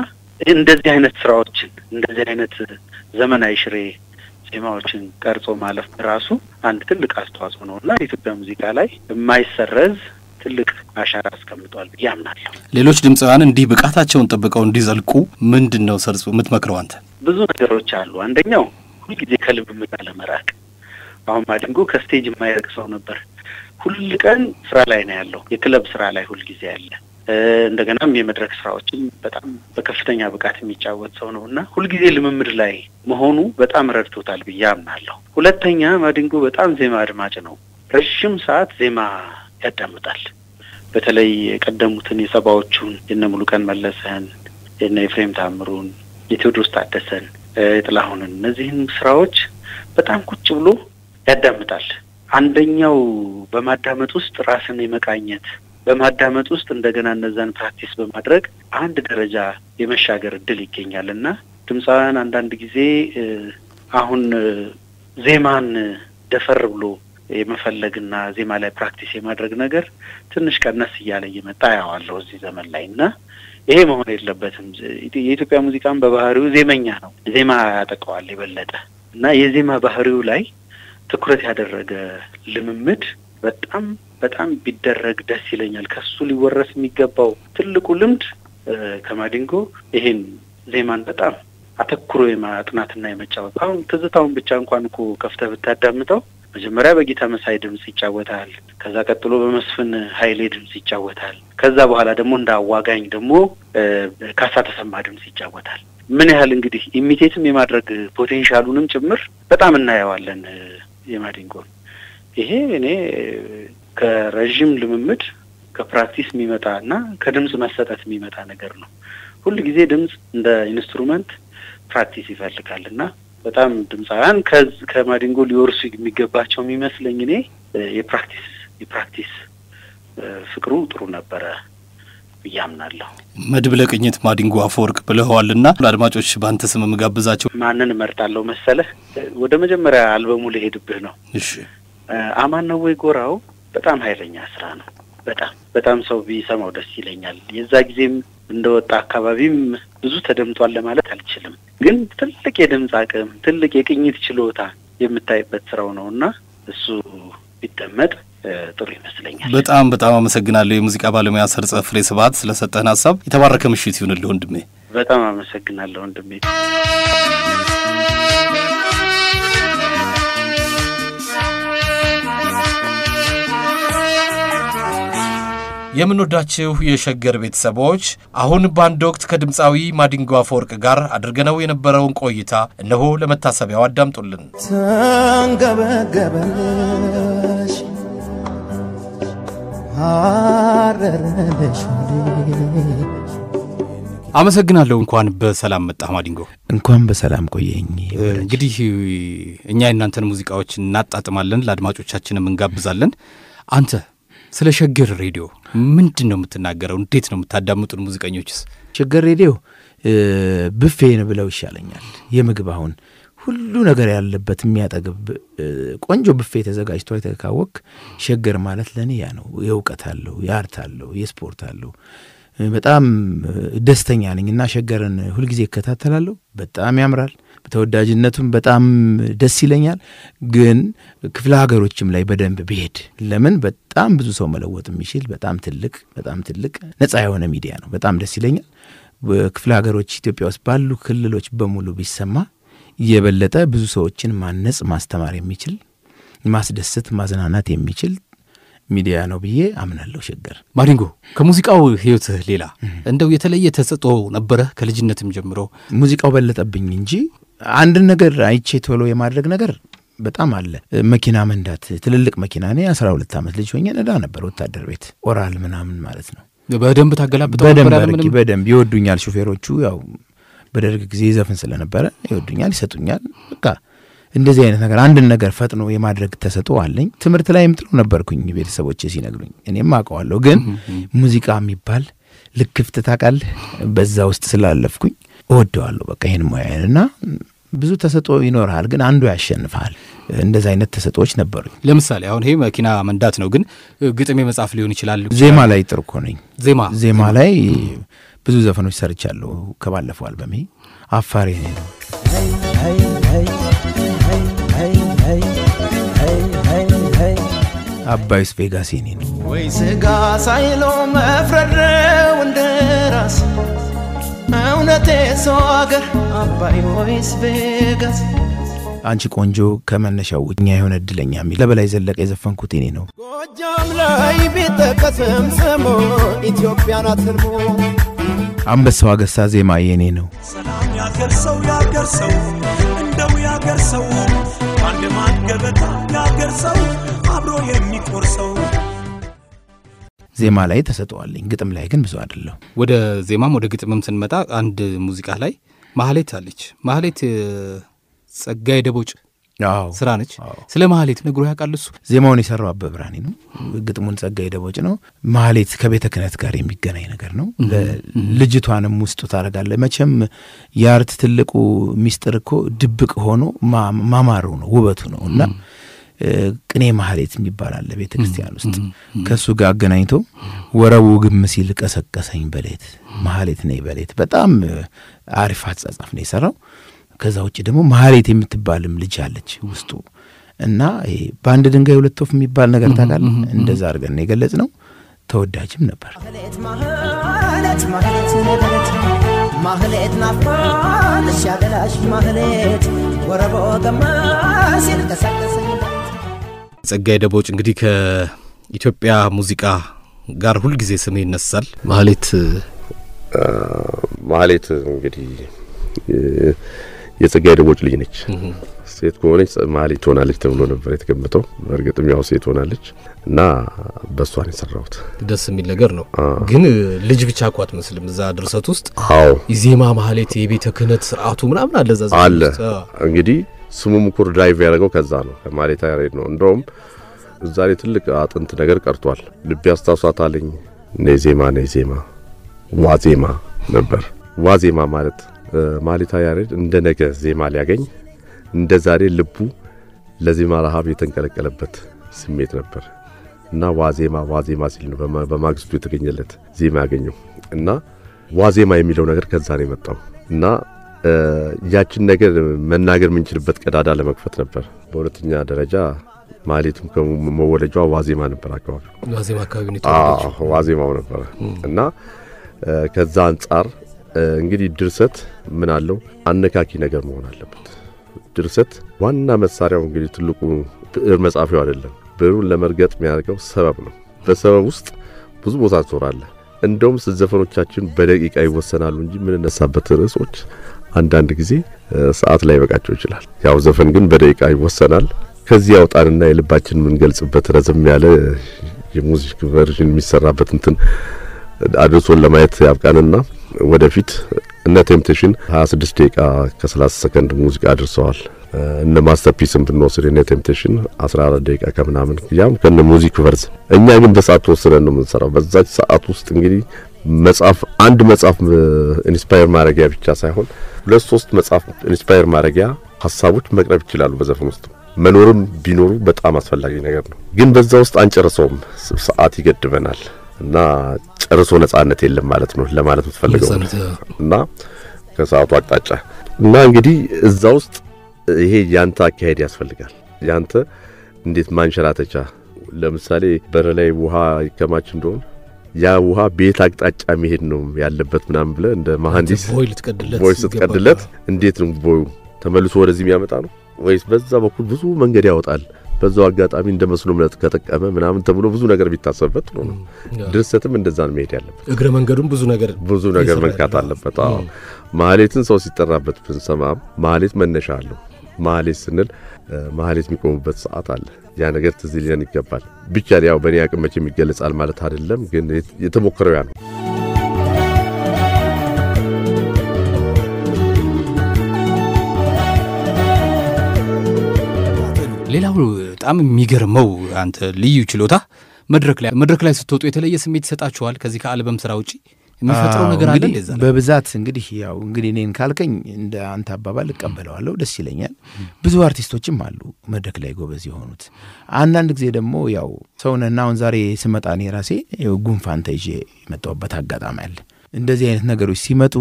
እንደዚህ አይነት ስራዎችን እንደዚህ አይነት ዘመናዊ ሽሬ ዜማዎችን ቀርጾ ማለፍ ራሱ አንድ ትልቅ አስተዋጽኦ ነውና ኢትዮጵያ ሙዚቃ ላይ የማይሰረዝ ትልቅ አሻራ አስቀምጧል ያምናለሁ። ሌሎች ድምጻውያን እንዲህ ብቃታቸውን ጠብቀው እንዲዘልቁ ምንድነው ሰርጹ የምትመክረው አንተ? ብዙ ነገሮች አሉ። አንደኛው ሁልጊዜ ከልምምድ አለመራቅ። አሁን ማዲንጎ ከስቴጅ የማይርቅ ሰው ነበር። ሁሉ ቀን ስራ ላይ ነው ያለው። የክለብ ስራ ላይ ሁልጊዜ ያለ እንደገናም የመድረክ ስራዎችን በጣም በከፍተኛ ብቃት የሚጫወት ሰው ነውና ሁልጊዜ ልምምድ ላይ መሆኑ በጣም ረድቶታል ብዬ አምናለሁ። ሁለተኛ ማዲንጎ በጣም ዜማ አድማጭ ነው። ረጅም ሰዓት ዜማ ያዳምጣል። በተለይ የቀደሙትን የሰባዎቹን የነ ሙሉቀን መለሰን፣ የነ ኤፍሬም ታምሩን፣ የቴዎድሮስ ታደሰን፣ የጥላሁንን እነዚህን ስራዎች በጣም ቁጭ ብሎ ያዳምጣል። አንደኛው በማዳመጥ ውስጥ ራስን የመቃኘት በማዳመጥ ውስጥ እንደገና እነዛን ፕራክቲስ በማድረግ አንድ ደረጃ የመሻገር እድል ይገኛልና ድምጻውያን አንዳንድ ጊዜ አሁን ዜማን ደፈር ብሎ የመፈለግና ዜማ ላይ ፕራክቲስ የማድረግ ነገር ትንሽ ቀነስ እያለ እየመጣ ያዋለው እዚህ ዘመን ላይና ይሄ መሆን የለበትም። የኢትዮጵያ ሙዚቃም በባህሪው ዜመኛ ነው። ዜማ ያጠቃዋል የበለጠ እና የዜማ ባህሪው ላይ ትኩረት ያደረገ ልምምድ በጣም ቢደረግ ደስ ይለኛል። ከሱ ሊወረስ የሚገባው ትልቁ ልምድ ከማዲንጎ ይሄን ዜማን በጣም አተኩሮ የማጥናትና የመጫወት አሁን ትዝታውን ብቻ እንኳን እኮ ከፍተህ ብታዳምጠው መጀመሪያ በጊታ መሳይ ድምጽ ይጫወታል። ከዛ ቀጥሎ በመስፍን ኃይሌ ድምጽ ይጫወታል። ከዛ በኋላ ደግሞ እንዳዋጋኝ ደግሞ ካሳ ተሰማ ድምጽ ይጫወታል። ምን ያህል እንግዲህ ኢሚቴትም የማድረግ ፖቴንሻሉንም ጭምር በጣም እናየዋለን የማዲንጎን። ይሄ እኔ ከረጅም ልምምድ ከፕራክቲስ የሚመጣና ከድምጽ መሰጠት የሚመጣ ነገር ነው። ሁሉ ጊዜ ድምጽ እንደ ኢንስትሩመንት ፕራክቲስ ይፈልጋልና በጣም ድምጻውያን ከማዲንጎ ሊወርሱ የሚገባቸው የሚመስለኝ እኔ የፕራክቲስ ፍቅሩ ጥሩ ነበረ ብዬ አምናለሁ። መድብለ ቅኝት ማዲንጎ አፈወርቅ ብለዋልና አድማጮች ባንተ ስም መጋብዛቸው ማንን እመርጣለሁ መሰለህ? ወደ መጀመሪያ አልበሙ ልሄድብህ ነው። እሺ አማን ነው ወይ ጎራው በጣም ኃይለኛ ስራ ነው። በጣም ሰው ቢሰማው ደስ ይለኛል። የዛ ጊዜም እንደወጣ አካባቢም ብዙ ተደምጧል ለማለት አልችልም፣ ግን ትልቅ የድምጽ አቅም ትልቅ የቅኝት ችሎታ የምታይበት ስራው ነውና እሱ ቢደመጥ ጥሩ ይመስለኛል። በጣም አመሰግናለሁ የሙዚቃ ባለሙያ ሰርጸ ፍሬ ስብሐት ስለሰጠህን ሐሳብ። የተባረከ ምሽት ይሁንልህ ወንድሜ። በጣም አመሰግናለሁ ወንድሜ። የምንወዳችሁ የሸገር ቤተሰቦች አሁን በአንድ ወቅት ከድምጻዊ ማዲንጎ አፈወርቅ ጋር አድርገነው የነበረውን ቆይታ እነሆ ለመታሰቢያው አዳምጡልን። ተንገበገበልሽ አረረልሽ አመሰግናለሁ። እንኳን በሰላም መጣህ ማዲንጎ። እንኳን በሰላም ቆየኝ። እንግዲህ እኛ የእናንተን ሙዚቃዎች እናጣጥማለን፣ ለአድማጮቻችንም እንጋብዛለን። አንተ ስለ ሸገር ሬዲዮ ምንድነው የምትናገረው? እንዴት ነው የምታዳምጡን ሙዚቀኞችስ? ሸገር ሬዲዮ ብፌ ነው ብለው ይሻለኛል። የምግብ አሁን ሁሉ ነገር ያለበት የሚያጠግብ ቆንጆ ብፌ ተዘጋጅቶ አይተካወክ ሸገር ማለት ለኔ ያ ነው። የእውቀት አለው፣ የአርት አለው፣ የስፖርት አለው። በጣም ደስተኛ ነኝና ሸገርን ሁሉ ጊዜ እከታተላለሁ። በጣም ያምራል። ተወዳጅነቱም በጣም ደስ ይለኛል። ግን ክፍለ ሀገሮችም ላይ በደንብ ቢሄድ ለምን በጣም ብዙ ሰው መለወጥ የሚችል በጣም ትልቅ ነፃ የሆነ ሚዲያ ነው። በጣም ደስ ይለኛል። ክፍለ ሀገሮች ኢትዮጵያ ውስጥ ባሉ ክልሎች በሙሉ ቢሰማ የበለጠ ብዙ ሰዎችን ማነጽ ማስተማር የሚችል ማስደሰት ማዝናናት የሚችል ሚዲያ ነው ብዬ አምናለሁ። ሸገር ማዲንጎ ከሙዚቃው ህይወት ሌላ እንደው የተለየ ተሰጥኦ ነበረ? ከልጅነትም ጀምሮ ሙዚቃው በለጠብኝ እንጂ አንድ ነገር አይቼ ቶሎ የማድረግ ነገር በጣም አለ። መኪና መንዳት ትልልቅ መኪና እኔ 12 ዓመት ልጅ ሆኜ ነዳ ነበር። ወታደር ቤት ኦራል ምናምን ማለት ነው። በደንብ ታገላብጠው ነበር። በደንብ ይወዱኛል ሹፌሮቹ። ያው በደርግ ጊዜ ዘፈን ስለነበረ ይወዱኛል፣ ይሰጡኛል። በቃ እንደዚህ አይነት ነገር አንድ ነገር ፈጥኖ የማድረግ ተሰጥኦ አለኝ። ትምህርት ላይ ምጥሩ ነበርኩኝ ቤተሰቦቼ ሲነግሩኝ፣ እኔም አውቀዋለሁ። ግን ሙዚቃ የሚባል ልክፍት ታውቃለህ፣ በዛ ውስጥ ስላለፍኩኝ እወደዋለሁ። በቃ ይሄን ሙያዬንና ብዙ ተሰጥኦ ይኖርሃል፣ ግን አንዱ ያሸንፋል። እንደዛ አይነት ተሰጥኦች ነበሩኝ። ለምሳሌ አሁን ይሄ መኪና መንዳት ነው፣ ግን ግጥም መጻፍ ሊሆን ይችላል። ዜማ ላይ ጥሩ እኮ ነኝ። ዜማ ላይ ብዙ ዘፈኖች ሰርቻለሁ። ከባለፈው አልበሜ አፋሬ ነው አባይስ ቬጋስ የኔ ነው ወይ ስጋ ሳይሎ መፍረደው እንደራስ እውነቴ ሰው አገር አባይ ወይስ ቬጋስ አንቺ ቆንጆ ከመነሻው እኛ የሆነ እድለኛ የሚል ለበላይ ዘለቀ የዘፈንኩት የኔ ነው ጎጃም ላይ ቢጠቀስም ስሙ ኢትዮጵያን አትልሙ አንበሳው አገሳ ዜማ የኔ ነው ሰላም ያገርሰው እንደው ያገርሰው አንድ ማን ገበታ ያገርሰው አብሮ የሚቆርሰው ዜማ ላይ ተሰጥቷልኝ ግጥም ላይ ግን ብዙ አይደለም ወደ ዜማም ወደ ግጥምም ስንመጣ አንድ ሙዚቃ ላይ ማህሌት አለች ማህሌት ጸጋዬ ደቦጭ ስራ ነች ስለ ማህሌት ነግሮ ያውቃል እሱ ዜማውን የሰራው አበበ ብርሃኔ ነው ግጥሙን ጸጋዬ ደቦጭ ነው ማህሌት ከቤተ ክህነት ጋር የሚገናኝ ነገር ነው ልጅቷንም ውስጡ ታረጋለ መቼም የአርት ትልቁ ሚስጥር እኮ ድብቅ ሆኖ ማማሩ ነው ውበቱ ነውና ቅኔ ማህሌት የሚባል አለ ቤተ ክርስቲያን ውስጥ ከሱ ጋር አገናኝቶ ወረው ግም ሲል ቀሰቀሰኝ በሌት ማህሌት ነኝ በሌት በጣም አሪፍ አጻጻፍ ነው የሰራው ከዛ ውጪ ደግሞ ማህሌት የምትባልም ልጅ አለች ውስጡ እና ባንድ ድንጋይ ሁለት ወፍ የሚባል ነገር ታውቃለህ እንደዛ አድርገን የገለጽነው ተወዳጅም ነበር ማህሌት ናፋልሽ ያገላሽ ማህሌት ወረቦ ገማ ሲል ቀሰቀሰኝ ጸጋዬ ደቦጭ እንግዲህ ከኢትዮጵያ ሙዚቃ ጋር ሁሉ ጊዜ ስም ይነሳል ማህሌት እንግዲህ የጸጋዬ ደቦጭ ልጅ ነች ሴት ከሆነች ማህሌት ሆናለች ተብሎ ነበር የተገመተው በእርግጥም ያው ሴት ሆናለች እና በሷን የሰራውት ደስ የሚል ነገር ነው ግን ልጅ ብቻ ቋት መስልም እዛ ድርሰት ውስጥ የዜማ ማህሌት የቤተ ክህነት ስርዓቱ ምናምን አለ እንግዲህ ስሙም ኩር ድራይቭ ያደረገው ከዛ ነው ከማህሌት ያሬድ ነው እንደውም እዛ ላይ ትልቅ አጥንት ነገር ቀርቷል ልብ ያስታውሳታለኝ ነዜማ ዋዜማ ነበር ዋዜማ ማለት ማህሌት ያሬድ እንደ ነገ ዜማ ሊያገኝ እንደ ዛሬ ልቡ ለዜማ ረሃብ የተንቀለቀለበት ስሜት ነበር እና ዋዜማ ሲል ነው በማግስቱ የተገኘለት ዜማ ያገኘው እና ዋዜማ የሚለው ነገር ከዛ ነው የመጣው እና ያችን ነገር መናገር ምንችልበት ቀዳዳ ለመክፈት ነበር በሁለተኛ ደረጃ ማህሌትም ከመወለጃዋ ዋዜማ ነበር አካባቢ ነው ዋዜማው ነበር እና ከዛ አንፃር እንግዲህ ድርሰት ምን አለው አነካኪ ነገር መሆን አለበት ድርሰት ዋና መሳሪያው እንግዲህ ትልቁ ብዕር መጻፊያው አይደለም ብዕሩን ለመርገጥ የሚያደርገው ሰበብ ነው በሰበብ ውስጥ ብዙ ቦታ ተወራለ እንደውም ዘፈኖቻችን በደቂቃ ይወሰናሉ እንጂ ምን ነሳበት ርዕሶች አንዳንድ ጊዜ ሰዓት ላይ በቃቸው ይችላል ያው ዘፈን ግን በደቂቃ ይወሰናል ከዚህ ያውጣንና የልባችን ምን ገልጽበት ረዘም ያለ የሙዚክ ቨርዥን የሚሰራበት እንትን አድርሶን ለማየት ያብቃንና ወደፊት እነ ቴምፕቴሽን 26 ደቂቃ ከ30 ሰከንድ ሙዚቃ አድርሰዋል እነ ማስተርፒስም ብንወስድ እነ ቴምፕቴሽን 14 ደቂቃ ከምናምን ያም ከነ ሙዚክ ቨርዝ እኛ ግን በሰዓት ወስነን ነው የምንሰራው በዛች ሰዓት ውስጥ እንግዲህ አንድ መጽሐፍ ኢንስፓየር ማድረጊያ ብቻ ሳይሆን 2-3 መጽሐፍ ኢንስፓየር ማድረጊያ ሐሳቦች መቅረብ ይችላሉ በዘፈን ውስጥ መኖርም ቢኖሩ በጣም አስፈላጊ ነገር ነው ግን በዛ ውስጥ አንጨርሰውም ሰዓት ይገድበናል እና ጨርሶ ነጻነት የለም ማለት ነው ለማለት ተፈልገው እና ከሰዓቱ አቅጣጫ እና እንግዲህ እዛ ውስጥ ይሄ ያንተ አካሄድ ያስፈልጋል ያንተ እንዴት ማንሸራተቻ ለምሳሌ በር ላይ ውሃ ይከማች እንደሆነ ያ ውሃ ቤት አቅጣጫ መሄድ ነው ያለበት ምናምን ብለ እንደ መሐንዲስ ቦይ ስትቀድለት እንዴት ነው ቦዩ ተመልሶ ወደዚህ የሚያመጣ ነው ወይስ በዛ በኩል ብዙ መንገድ ያወጣል በዛው አጋጣሚ እንደመስሎ ምለት ከተቀመ ምናምን ተብሎ ብዙ ነገር ቢታሰብበት ነው ድርሰትም እንደዛ ነው መሄድ ያለበት እግረ መንገዱም ብዙ ነገር መንካት አለበት ማህሌትን ሰው ሲጠራበት ብንሰማ ማህሌት መነሻ አለው ማህሌት ስንል ማህሌት የሚቆምበት ሰዓት አለ ያ ነገር ትዝ ሊለን ይገባል ብቻ ያው በእኔ አቅም መቼ የሚገለጻል ማለት አይደለም ግን የተሞከረው ያ ነው ሌላው በጣም የሚገርመው አንተ ልዩ ችሎታ መድረክ ላይ ስትወጡ የተለየ ስሜት ይሰጣችኋል ከዚህ ከአልበም ስራ ውጪ የሚፈጥረው ነገር አለ እንደዛ በብዛት እንግዲህ ያው እንግዲህ እኔን ካልከኝ እንደ አንተ አባባል እቀበለዋለሁ ደስ ይለኛል ብዙ አርቲስቶችም አሉ መድረክ ላይ ጎበዝ የሆኑት አንዳንድ ጊዜ ደግሞ ያው ሰውነና አሁን ዛሬ ስመጣ እኔ ራሴ ጉንፋን ተይዤ መጣሁበት አጋጣሚ አለ እንደዚህ አይነት ነገሮች ሲመጡ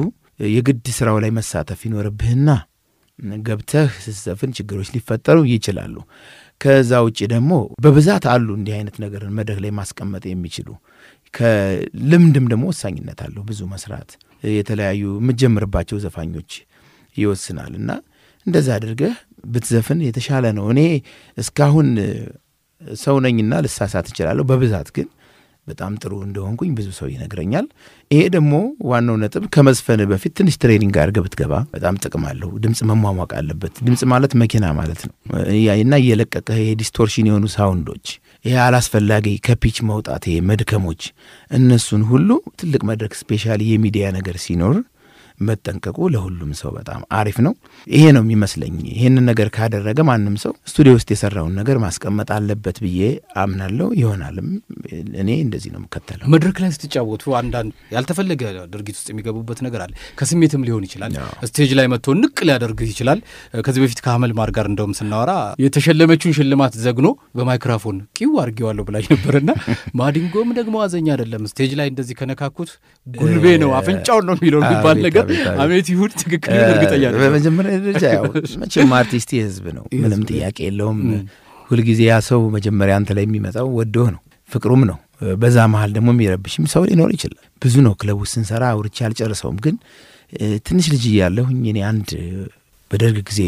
የግድ ስራው ላይ መሳተፍ ይኖርብህና ገብተህ ስትዘፍን ችግሮች ሊፈጠሩ ይችላሉ። ከዛ ውጪ ደግሞ በብዛት አሉ እንዲህ አይነት ነገርን መድረክ ላይ ማስቀመጥ የሚችሉ ከልምድም ደግሞ ወሳኝነት አለው። ብዙ መስራት የተለያዩ የምትጀምርባቸው ዘፋኞች ይወስናልና እንደዛ አድርገህ ብትዘፍን የተሻለ ነው። እኔ እስካሁን ሰው ነኝና ልሳሳት እችላለሁ። በብዛት ግን በጣም ጥሩ እንደሆንኩኝ ብዙ ሰው ይነግረኛል። ይሄ ደግሞ ዋናው ነጥብ ከመዝፈን በፊት ትንሽ ትሬኒንግ አድርገህ ብትገባ በጣም ጥቅም አለው። ድምጽ መሟሟቅ አለበት። ድምጽ ማለት መኪና ማለት ነው እና እየለቀቀ ይሄ ዲስቶርሽን የሆኑ ሳውንዶች፣ ይሄ አላስፈላጊ ከፒች መውጣት፣ ይሄ መድከሞች፣ እነሱን ሁሉ ትልቅ መድረክ ስፔሻሊ የሚዲያ ነገር ሲኖር መጠንቀቁ ለሁሉም ሰው በጣም አሪፍ ነው። ይሄ ነው የሚመስለኝ። ይሄንን ነገር ካደረገ ማንም ሰው ስቱዲዮ ውስጥ የሰራውን ነገር ማስቀመጥ አለበት ብዬ አምናለሁ። ይሆናልም። እኔ እንደዚህ ነው የምከተለው። መድረክ ላይ ስትጫወቱ አንዳንድ ያልተፈለገ ድርጊት ውስጥ የሚገቡበት ነገር አለ። ከስሜትም ሊሆን ይችላል። ስቴጅ ላይ መጥቶ ንቅ ሊያደርግህ ይችላል። ከዚህ በፊት ከአመል ማር ጋር እንደውም ስናወራ የተሸለመችውን ሽልማት ዘግኖ በማይክሮፎን ቂው አድርጌዋለሁ ብላኝ ነበርና ማዲንጎም ደግሞ አዘኛ አይደለም። ስቴጅ ላይ እንደዚህ ከነካኩት ጉልቤ ነው አፍንጫውን ነው የሚለው የሚባል ነገር አሜት ይሁን ትክክል እርግጠኛ ነኝ። በመጀመሪያ ደረጃ ያው መቼም አርቲስት የህዝብ ነው፣ ምንም ጥያቄ የለውም። ሁልጊዜ ያ ሰው መጀመሪያ አንተ ላይ የሚመጣው ወዶህ ነው፣ ፍቅሩም ነው። በዛ መሃል ደግሞ የሚረብሽም ሰው ሊኖር ይችላል። ብዙ ነው ክለቡ ስንሰራ አውርቼ አልጨርሰውም። ግን ትንሽ ልጅ እያለሁኝ እኔ አንድ በደርግ ጊዜ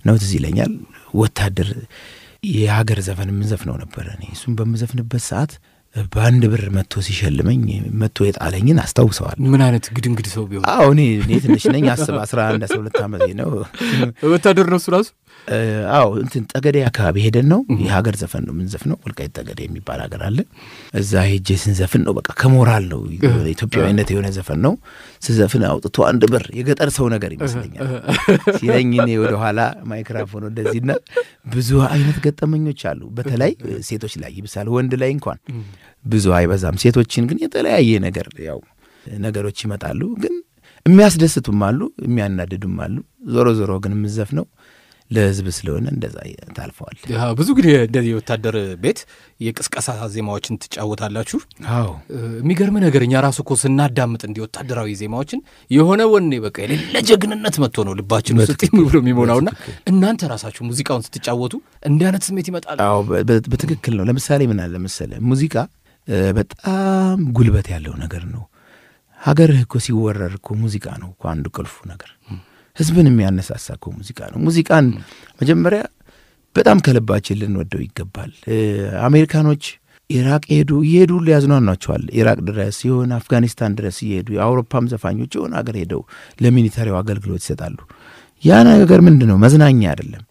ነው ትዝ ይለኛል፣ ወታደር የሀገር ዘፈን የምንዘፍነው ነበር። እኔ እሱም በምዘፍንበት ሰዓት በአንድ ብር መጥቶ ሲሸልመኝ መጥቶ የጣለኝን አስታውሰዋል። ምን አይነት ግድንግድ ሰው ቢሆን። አዎ እኔ ትንሽ ነኝ። 11 12 ዓመቴ ነው። ወታደር ነው እሱ ራሱ። አዎ እንትን ጠገዴ አካባቢ ሄደን ነው የሀገር ዘፈን ነው የምንዘፍነው። ወልቃይት ጠገዴ የሚባል ሀገር አለ። እዛ ሄጄ ስንዘፍን ነው በቃ ከሞራል ነው ኢትዮጵያዊነት የሆነ ዘፈን ነው። ስዘፍን አውጥቶ 1 ብር የገጠር ሰው ነገር ይመስለኛል ሲለኝ እኔ ወደ ኋላ ማይክሮፎን እንደዚህና ብዙ አይነት ገጠመኞች አሉ። በተለይ ሴቶች ላይ ይብሳል። ወንድ ላይ እንኳን ብዙ አይበዛም። ሴቶችን ግን የተለያየ ነገር ያው ነገሮች ይመጣሉ። ግን የሚያስደስቱም አሉ፣ የሚያናድዱም አሉ። ዞሮ ዞሮ ግን የምዘፍነው ለህዝብ ስለሆነ እንደዛ ታልፈዋል። ብዙ ግን እንደዚህ ወታደር ቤት የቅስቀሳ ዜማዎችን ትጫወታላችሁ። አዎ የሚገርም ነገር እኛ ራሱ እኮ ስናዳምጥ እንዲህ ወታደራዊ ዜማዎችን የሆነ ወኔ በቃ የሌለ ጀግንነት መጥቶ ነው ልባችን ውስጥ ብሎ የሚሞላውና እናንተ ራሳችሁ ሙዚቃውን ስትጫወቱ እንዲህ አይነት ስሜት ይመጣል? አዎ በትክክል ነው። ለምሳሌ ምን አለ መሰለህ፣ ሙዚቃ በጣም ጉልበት ያለው ነገር ነው። ሀገርህ እኮ ሲወረር እኮ ሙዚቃ ነው እኮ አንዱ ቁልፉ ነገር። ህዝብን የሚያነሳሳ እኮ ሙዚቃ ነው። ሙዚቃን መጀመሪያ በጣም ከልባችን ልንወደው ይገባል። አሜሪካኖች ኢራቅ እየሄዱ ሊያዝናኗቸዋል። ኢራቅ ድረስ ይሆን አፍጋኒስታን ድረስ እየሄዱ የአውሮፓም ዘፋኞች የሆነ ሀገር ሄደው ለሚሊታሪው አገልግሎት ይሰጣሉ። ያ ነገር ምንድነው? መዝናኛ አይደለም።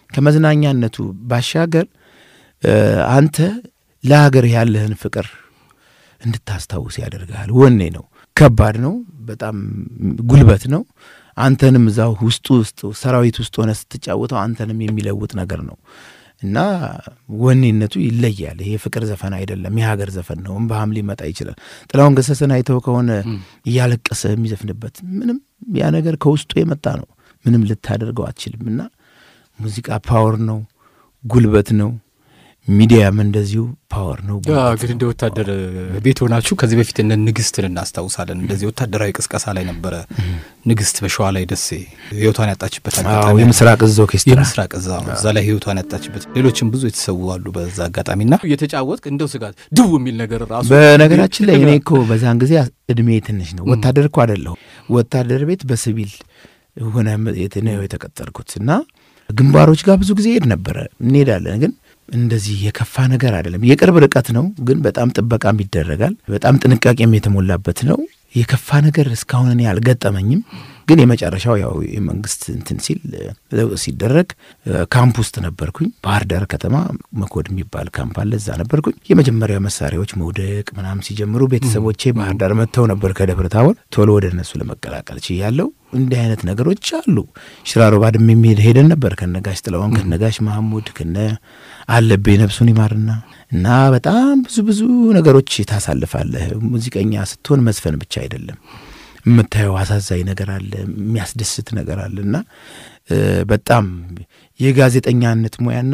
ከመዝናኛነቱ ባሻገር አንተ ለሀገር ያለህን ፍቅር እንድታስታውስ ያደርጋል። ወኔ ነው። ከባድ ነው። በጣም ጉልበት ነው። አንተንም እዛው ውስጥ ሰራዊት ውስጥ ሆነ ስትጫወተው አንተንም የሚለውጥ ነገር ነው እና ወኔነቱ ይለያል። ይሄ ፍቅር ዘፈን አይደለም፣ የሀገር ዘፈን ነው። እንባም ሊመጣ ይችላል። ጥላሁን ገሰሰን አይተው ከሆነ እያለቀሰ የሚዘፍንበት ምንም ያ ነገር ከውስጡ የመጣ ነው። ምንም ልታደርገው አትችልምና ሙዚቃ ፓወር ነው፣ ጉልበት ነው። ሚዲያም እንደዚሁ ፓወር ነው። ግን እንደ ወታደር ቤት ሆናችሁ ከዚህ በፊት እነ ንግስትን እናስታውሳለን። እንደዚህ ወታደራዊ ቅስቀሳ ላይ ነበረ። ንግስት በሸዋ ላይ ደሴ ህይወቷን ያጣችበት አጋጣሚ፣ የምስራቅ እዝ ኦርኬስትራ የምስራቅ እዝ እዛ ላይ ህይወቷን ያጣችበት፣ ሌሎችም ብዙ የተሰዉ አሉ በዛ አጋጣሚና እየተጫወትክ እንደው ስጋት ድው የሚል ነገር ራሱ። በነገራችን ላይ እኔ እኮ በዛን ጊዜ እድሜ ትንሽ ነው። ወታደር እኮ አይደለሁ። ወታደር ቤት በሲቪል ሆነ የተቀጠርኩትና ግንባሮች ጋር ብዙ ጊዜ ሄድ ነበረ። እንሄዳለን ግን እንደዚህ የከፋ ነገር አይደለም። የቅርብ ርቀት ነው ግን በጣም ጥበቃም ይደረጋል። በጣም ጥንቃቄም የተሞላበት ነው። የከፋ ነገር እስካሁን እኔ አልገጠመኝም። ግን የመጨረሻው ያው የመንግስት እንትን ሲል ሲደረግ ካምፕ ውስጥ ነበርኩኝ። ባህር ዳር ከተማ መኮድ የሚባል ካምፕ አለ፣ እዛ ነበርኩኝ። የመጀመሪያ መሳሪያዎች መውደቅ ምናም ሲጀምሩ ቤተሰቦቼ ባህር ዳር መጥተው ነበር ከደብረ ታቦር። ቶሎ ወደ እነሱ ለመቀላቀል ችያለሁ። እንዲህ አይነት ነገሮች አሉ። ሽራሮ ባድመ ሄደን ነበር ከነጋሽ ጥላውን ከነጋሽ መሐሙድ ከነ አለበይ ነፍሱን ይማርና እና በጣም ብዙ ነገሮች ታሳልፋለህ። ሙዚቀኛ ስትሆን መዝፈን ብቻ አይደለም፣ የምታየው አሳዛኝ ነገር አለ፣ የሚያስደስት ነገር አለና በጣም የጋዜጠኛነት ሙያና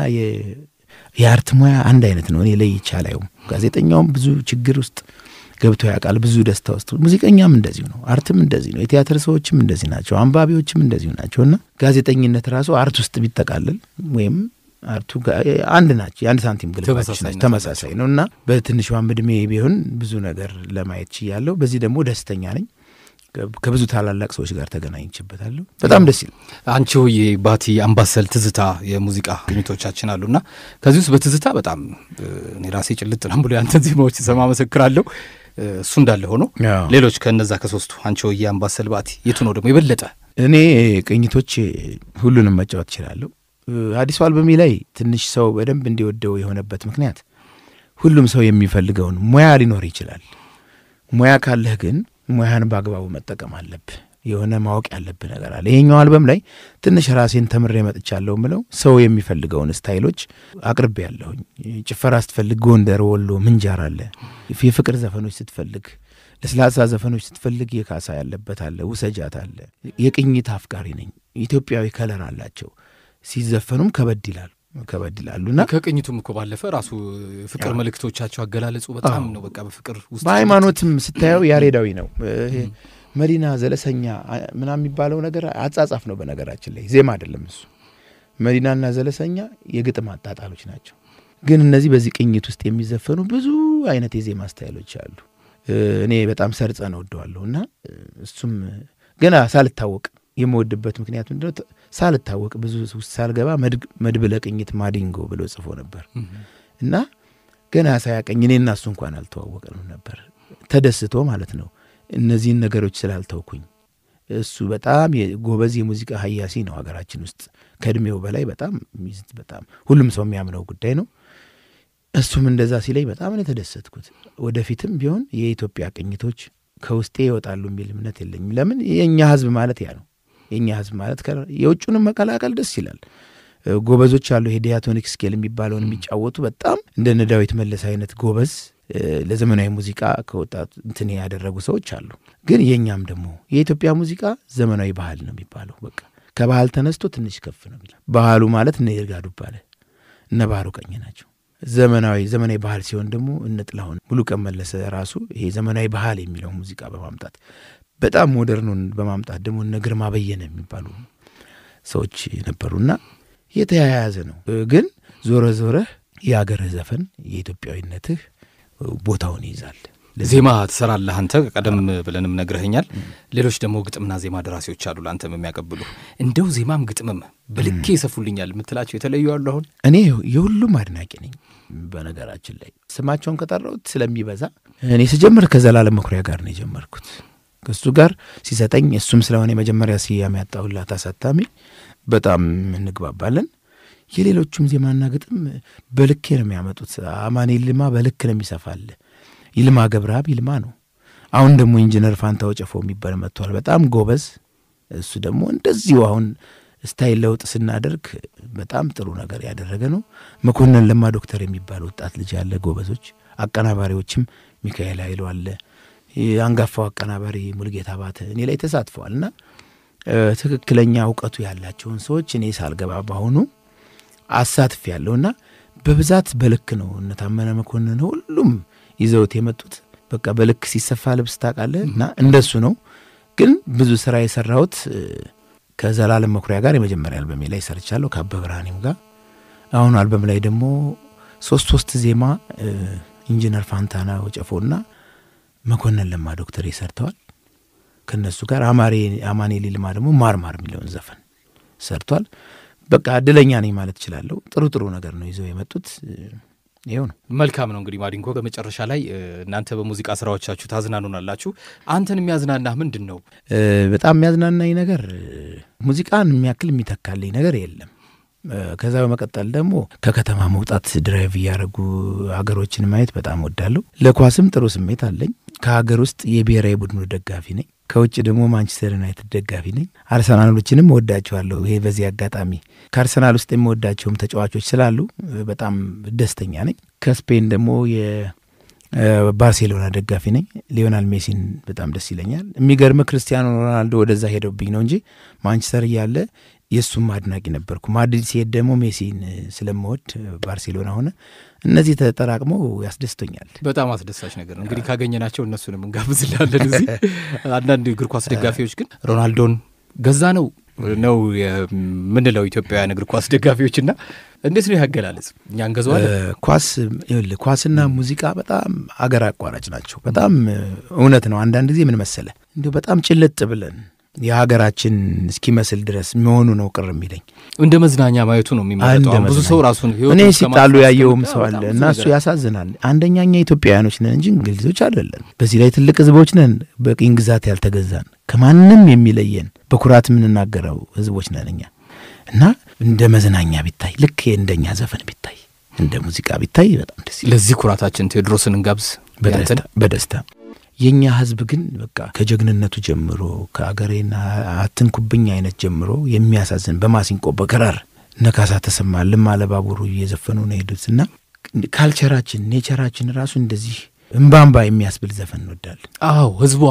የአርት ሙያ አንድ አይነት ነው። እኔ ለይቻላየው ጋዜጠኛውም ብዙ ችግር ውስጥ ገብቶ ያውቃል ብዙ ደስታ ውስጥ። ሙዚቀኛም እንደዚሁ ነው፣ አርትም እንደዚህ ነው፣ የቲያትር ሰዎችም እንደዚህ ናቸው፣ አንባቢዎችም እንደዚሁ ናቸውና ጋዜጠኝነት ራሱ አርት ውስጥ ቢጠቃለል ወይም አርቱ አንድ ናቸው፣ የአንድ ሳንቲም ግልባጭ ናቸው፣ ተመሳሳይ ነውና በትንሿም እድሜ ቢሆን ብዙ ነገር ለማየት ችያለሁ። በዚህ ደግሞ ደስተኛ ነኝ። ከብዙ ታላላቅ ሰዎች ጋር ተገናኝችበታለሁ። በጣም ደስ ይላል። አንቺ ሆዬ፣ ባቲ፣ አምባሰል፣ ትዝታ የሙዚቃ ግኝቶቻችን አሉና ከዚህ ውስጥ በትዝታ በጣም እኔ ራሴ ጭልጥ ነው ብሎ ያንተን ዜማዎች ሰማ መሰክራለሁ። እሱ እንዳለ ሆኖ ሌሎች ከነዛ ከሶስቱ አንቺ ሆዬ፣ አምባሰል፣ ባቲ የቱ ነው ደግሞ የበለጠ? እኔ ቅኝቶች ሁሉንም መጫወት እችላለሁ። አዲሱ አልበሜ ላይ ትንሽ ሰው በደንብ እንዲወደው የሆነበት ምክንያት ሁሉም ሰው የሚፈልገውን ሙያ ሊኖር ይችላል። ሙያ ካለህ ግን ሙያን በአግባቡ መጠቀም አለብህ። የሆነ ማወቅ ያለብህ ነገር አለ። ይሄኛው አልበም ላይ ትንሽ ራሴን ተምሬ መጥቻለሁ ምለው ሰው የሚፈልገውን ስታይሎች አቅርቤ ያለሁኝ። ጭፈራ ስትፈልግ ጎንደር፣ ወሎ፣ ምንጃር አለ። የፍቅር ዘፈኖች ስትፈልግ፣ ለስላሳ ዘፈኖች ስትፈልግ የካሳ ያለበት አለ፣ ውሰጃት አለ። የቅኝት አፍቃሪ ነኝ። ኢትዮጵያዊ ከለር አላቸው። ሲዘፈኑም ከበድ ይላሉና ከቅኝቱም እኮ ባለፈ ራሱ ፍቅር መልእክቶቻቸው አገላለጹ በጣም ነው። በቃ በፍቅር ውስጥ በሃይማኖትም ስታየው ያሬዳዊ ነው። መዲና ዘለሰኛ ምናምን የሚባለው ነገር አጻጻፍ ነው። በነገራችን ላይ ዜማ አይደለም እሱ። መዲናና ዘለሰኛ የግጥም አጣጣሎች ናቸው። ግን እነዚህ በዚህ ቅኝት ውስጥ የሚዘፈኑ ብዙ አይነት የዜማ ስታይሎች አሉ። እኔ በጣም ሰርጸ ነው ወደዋለሁና እሱም ገና ሳልታወቅ የምወድበት ምክንያት ምንድነው? ሳልታወቅ ብዙ ውስጥ ሳልገባ መድብለ ቅኝት ማዲንጎ ብሎ ጽፎ ነበር እና ገና ሳያቀኝ እኔና እሱ እንኳን አልተዋወቅንም ነበር። ተደስቶ ማለት ነው እነዚህን ነገሮች ስላልተውኩኝ። እሱ በጣም ጎበዝ የሙዚቃ ሀያሲ ነው ሀገራችን ውስጥ ከእድሜው በላይ በጣም ሁሉም ሰው የሚያምነው ጉዳይ ነው። እሱም እንደዛ ሲለኝ በጣም ነው የተደሰትኩት። ወደፊትም ቢሆን የኢትዮጵያ ቅኝቶች ከውስጤ ይወጣሉ የሚል እምነት የለኝም። ለምን የኛ ህዝብ ማለት ያ ነው። የኛ ህዝብ ማለት የውጭንም መቀላቀል ደስ ይላል። ጎበዞች አሉ። ዲያቶኒክ ስኬል የሚባለውን የሚጫወቱ በጣም እንደነ ዳዊት መለስ አይነት ጎበዝ ለዘመናዊ ሙዚቃ ከወጣት እንትን ያደረጉ ሰዎች አሉ። ግን የኛም ደግሞ የኢትዮጵያ ሙዚቃ ዘመናዊ ባህል ነው የሚባለው። በቃ ከባህል ተነስቶ ትንሽ ከፍ ነው የሚለው። ባህሉ ማለት እነ ይርጋ ዱባለ እነ ባህሩ ቀኝ ናቸው። ዘመናዊ ባህል ሲሆን ደግሞ እነ ጥላሁን ሙሉቀን መለሰ ራሱ ይሄ ዘመናዊ ባህል የሚለው ሙዚቃ በማምጣት በጣም ሞደርኑን በማምጣት ደግሞ እነ ግርማ በየነ የሚባሉ ሰዎች ነበሩና የተያያዘ ነው። ግን ዞረህ የአገርህ ዘፈን የኢትዮጵያዊነትህ ቦታውን ይይዛል። ዜማ ትሰራለህ አንተ፣ ቀደም ብለንም ነግረኸኛል። ሌሎች ደግሞ ግጥምና ዜማ ደራሲዎች አሉ አንተም የሚያቀብሉ። እንደው ዜማም ግጥምም በልኬ ይሰፉልኛል የምትላቸው የተለዩ አሉ? አሁን እኔ የሁሉም አድናቂ ነኝ። በነገራችን ላይ ስማቸውን ከጠራሁት ስለሚበዛ እኔ ስጀምር ከዘላለም መኩሪያ ጋር ነው የጀመርኩት። ከሱ ጋር ሲሰጠኝ እሱም ስለሆነ የመጀመሪያ ስያሜ ያጣሁላት አሳታሚ በጣም እንግባባለን። የሌሎቹም ዜማና ግጥም በልኬ ነው የሚያመጡት። አማኔ ይልማ በልክ ነው የሚሰፋል። ይልማ ገብረአብ ይልማ ነው። አሁን ደግሞ ኢንጂነር ፋንታው ጨፎ የሚባል መጥቷል፣ በጣም ጎበዝ። እሱ ደግሞ እንደዚሁ አሁን ስታይል ለውጥ ስናደርግ በጣም ጥሩ ነገር ያደረገ ነው። መኮንን ለማ ዶክተር የሚባል ወጣት ልጅ ያለ ጎበዞች አቀናባሪዎችም ሚካኤል ኃይሉ አለ። አንጋፋው አቀናባሪ ሙልጌታ ባተ እኔ ላይ ተሳትፈዋልና ትክክለኛ ዕውቀቱ ያላቸውን ሰዎች እኔ ሳልገባ ባሁኑ አሳትፍ ያለውና በብዛት በልክ ነው። እነታመነ መኮንን ሁሉም ይዘውት የመጡት በቃ በልክ ሲሰፋ ልብስ ታውቃለህና እንደሱ ነው። ግን ብዙ ስራ የሰራሁት ከዘላለም መኩሪያ ጋር የመጀመሪያ አልበሜ ላይ ሰርቻለሁ፣ ከአበብራኒም ጋር። አሁን አልበም ላይ ደግሞ ሶስት ዜማ ኢንጂነር ፋንታና ወጨፎና መኮንን ለማ ዶክተር ይሰርተዋል። ከነሱ ጋር አማኔ ይልማ ደግሞ ማርማር የሚለውን ዘፈን ሰርቷል። በቃ እድለኛ ነኝ ማለት እችላለሁ። ጥሩ ነገር ነው ይዘው የመጡት። ይሄው ነው። መልካም ነው። እንግዲህ ማዲንጎ በመጨረሻ ላይ እናንተ በሙዚቃ ስራዎቻችሁ ታዝናኑናላችሁ። አንተን የሚያዝናናህ ምንድን ነው? በጣም የሚያዝናናኝ ነገር ሙዚቃን የሚያክል የሚተካልኝ ነገር የለም። ከዛ በመቀጠል ደግሞ ከከተማ መውጣት ድራይቭ እያደረጉ ሀገሮችን ማየት በጣም ወዳለሁ። ለኳስም ጥሩ ስሜት አለኝ። ከሀገር ውስጥ የብሔራዊ ቡድኑ ደጋፊ ነኝ። ከውጭ ደግሞ ማንቸስተር ዩናይትድ ደጋፊ ነኝ። አርሰናሎችንም ወዳቸዋለሁ። ይሄ በዚህ አጋጣሚ ከአርሰናል ውስጥ የምወዳቸውም ተጫዋቾች ስላሉ በጣም ደስተኛ ነኝ። ከስፔን ደግሞ የባርሴሎና ደጋፊ ነኝ። ሊዮናል ሜሲን በጣም ደስ ይለኛል። የሚገርም ክርስቲያኖ ሮናልዶ ወደዛ ሄደውብኝ ነው እንጂ ማንቸስተር እያለ የሱም አድናቂ ነበርኩ። ማድሪድ ሲሄድ ደግሞ ሜሲን ስለምወድ ባርሴሎና ሆነ። እነዚህ ተጠራቅመው ያስደስተኛል። በጣም አስደሳች ነገር ነው። እንግዲህ ካገኘናቸው እነሱንም እንጋብዝላለን እዚህ። አንዳንድ እግር ኳስ ደጋፊዎች ግን ሮናልዶን ገዛ ነው የምንለው ኢትዮጵያውያን እግር ኳስ ደጋፊዎችና እንዴት ነው ያገላለጽ? እኛ እንገዛዋለን። ኳስና ሙዚቃ በጣም አገር አቋራጭ ናቸው። በጣም እውነት ነው። አንዳንድ ጊዜ ምን መሰለ እንዴ በጣም ጭልጥ ብለን የሀገራችን እስኪመስል ድረስ መሆኑ ነው ቅር የሚለኝ። እንደ መዝናኛ ማየቱ ነው የሚመረጠው። ብዙ ሰው ራሱን ህይወት እኔ ሲጣሉ ያየውም ሰው አለ እና እሱ ያሳዝናል። አንደኛኛ ኢትዮጵያውያኖች ነን እንጂ እንግሊዞች አይደለን። በዚህ ላይ ትልቅ ህዝቦች ነን፣ በቅኝ ግዛት ያልተገዛን፣ ከማንም የሚለየን በኩራት የምንናገረው ህዝቦች ነን እኛ እና እንደ መዝናኛ ቢታይ ልክ እንደኛ ዘፈን ቢታይ እንደ ሙዚቃ ቢታይ በጣም ደስ ይላል። ለዚህ ኩራታችን ቴዎድሮስን እንጋብዝ በደስታ። የኛ ህዝብ ግን በቃ ከጀግንነቱ ጀምሮ ከአገሬና አትንኩብኝ አይነት ጀምሮ የሚያሳዝን በማሲንቆ በከራር ነካሳ ተሰማ ለማለባቡሩ እየዘፈኑ ነው ሄዱትና ካልቸራችን ኔቸራችን ራሱ እንደዚህ እንባንባ የሚያስብል ዘፈን እንወዳለን። አዎ ህዝቡ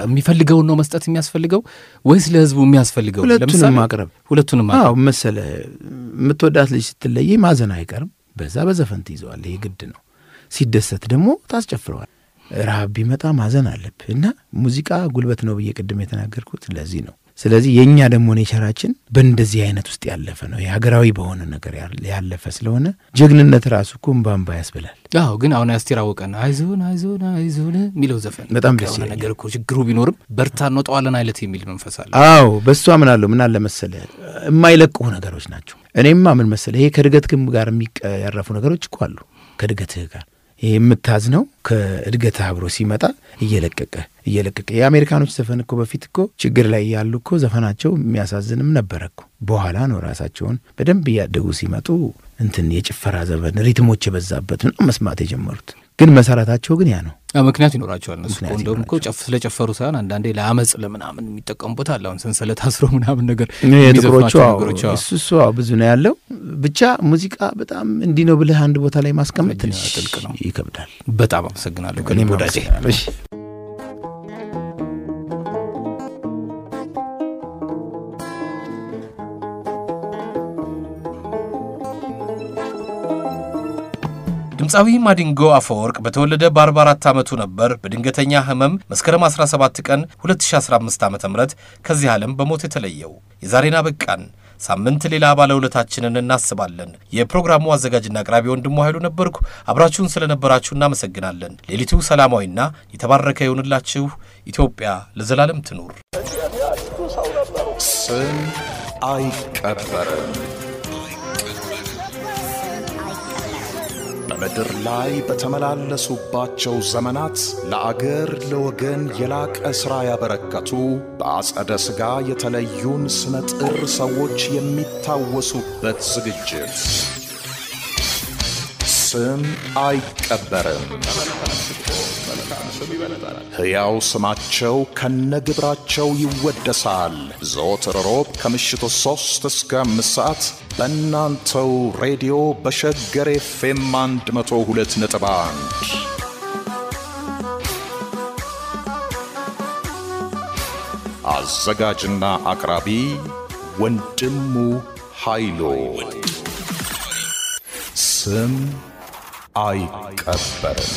የሚፈልገው ነው መስጠት የሚያስፈልገው ወይስ ለህዝቡ የሚያስፈልገው? ሁለቱንም ማቅረብ አዎ መሰለ የምትወዳት ልጅ ስትለይ ማዘን አይቀርም። በዛ በዘፈን ትይዘዋለህ። ይሄ ግድ ነው። ሲደሰት ደግሞ ታስጨፍረዋል። ረሃብ ቢመጣ ማዘን አለብህ እና ሙዚቃ ጉልበት ነው ብዬ ቅድም የተናገርኩት ለዚህ ነው። ስለዚህ የኛ ደግሞ ኔቸራችን በእንደዚህ አይነት ውስጥ ያለፈ ነው። የሀገራዊ በሆነ ነገር ያለፈ ስለሆነ ጀግንነት ራሱ እኮ እንባንባ ያስብላል። አዎ ግን አሁን ያስቲራወቀን አይዞን የሚለው ዘፈን በጣም ደስ ይላል። ነገር እኮ ችግሩ ቢኖርም በርታ እንወጣዋለን አይለት የሚል መንፈስ አለ። አዎ በሷ ምን አለ መሰለ የማይለቁ ነገሮች ናቸው። እኔማ ምን መሰለ ይሄ ከእድገትም ጋር የሚያረፉ ነገሮች እኮ አሉ። ከእድገትህ ጋር ይሄ የምታዝነው ከእድገት አብሮ ሲመጣ እየለቀቀ የአሜሪካኖች ዘፈን እኮ በፊት እኮ ችግር ላይ ያሉ እኮ ዘፈናቸው የሚያሳዝንም ነበረኩ። በኋላ ነው ራሳቸውን በደንብ ያደጉ ሲመጡ እንትን የጭፈራ ዘፈን ሪትሞች የበዛበት ነው መስማት የጀመሩት። ግን መሰረታቸው ግን ያ ነው። ምክንያት ይኖራቸዋል። እነሱ እንደውም እኮ ስለጨፈሩ ሳይሆን አንዳንዴ ለአመጽ ለምናምን የሚጠቀሙበት አለ። አሁን ሰንሰለት አስሮ ምናምን ነገር የሚዘፍናቸው እሱ ብዙ ነው ያለው። ብቻ ሙዚቃ በጣም እንዲህ ነው ብለህ አንድ ቦታ ላይ ማስቀመጥ ትንሽ ጥልቅ ነው፣ ይከብዳል። በጣም አመሰግናለሁ ከኔ ወዳጄ። እሺ ድምፃዊ ማዲንጎ አፈወርቅ በተወለደ በ44 ዓመቱ ነበር በድንገተኛ ህመም መስከረም 17 ቀን 2015 ዓ.ም ከዚህ ዓለም በሞት የተለየው። የዛሬና በቃን። ሳምንት ሌላ ባለውለታችንን እናስባለን። የፕሮግራሙ አዘጋጅና አቅራቢ ወንድሙ ኃይሉ ነበርኩ። አብራችሁን ስለነበራችሁ እናመሰግናለን። ሌሊቱ ሰላማዊና የተባረከ ይሁንላችሁ። ኢትዮጵያ ለዘላለም ትኑር። ስም አይቀበርም። በምድር ላይ በተመላለሱባቸው ዘመናት ለአገር ለወገን የላቀ ሥራ ያበረከቱ በአጸደ ሥጋ የተለዩን ስመጥር ሰዎች የሚታወሱበት ዝግጅት ስም አይቀበርም። ሕያው ስማቸው ከነግብራቸው ይወደሳል። ዘወትር ሮብ ከምሽቱ 3 እስከ 5 ሰዓት በእናንተው ሬዲዮ በሸገር ኤፍኤም 102.1 አዘጋጅና አቅራቢ ወንድሙ ኃይሉ። ስም አይቀበርም።